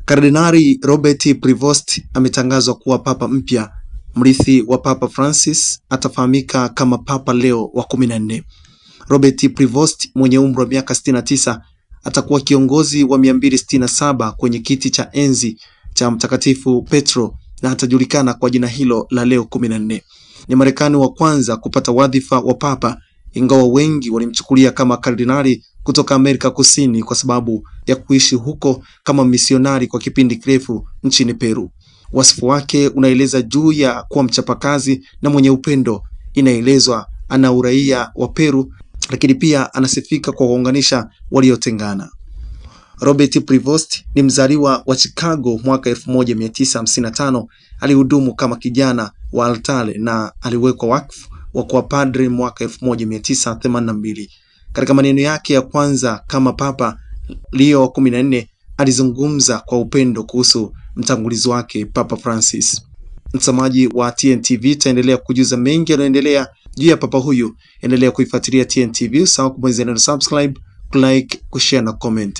Kardinali Robert Prevost ametangazwa kuwa papa mpya. Mrithi wa Papa Francis atafahamika kama Papa Leo wa 14. Robert Prevost mwenye umri wa miaka 69 atakuwa kiongozi wa 267 kwenye kiti cha enzi cha Mtakatifu Petro na atajulikana kwa jina hilo la Leo 14. Ni Marekani wa kwanza kupata wadhifa wa papa, ingawa wengi walimchukulia kama kardinali kutoka Amerika Kusini kwa sababu ya kuishi huko kama misionari kwa kipindi kirefu nchini Peru. Wasifu wake unaeleza juu ya kuwa mchapakazi na mwenye upendo. Inaelezwa ana uraia wa Peru, lakini pia anasifika kwa kuunganisha waliotengana. Robert Prevost ni mzaliwa wa Chicago mwaka 1955. Alihudumu kama kijana wa altare na aliwekwa wakfu wa kuwa padre mwaka 1982. Katika maneno yake ya kwanza kama Papa Leo wa 14 alizungumza kwa upendo kuhusu mtangulizi wake Papa Francis. Mtazamaji wa TNTV, taendelea kujuza mengi yanayoendelea juu ya papa huyu. Endelea kuifuatilia TNTV, sawa kubonyeza neno subscribe, like, kushare na comment.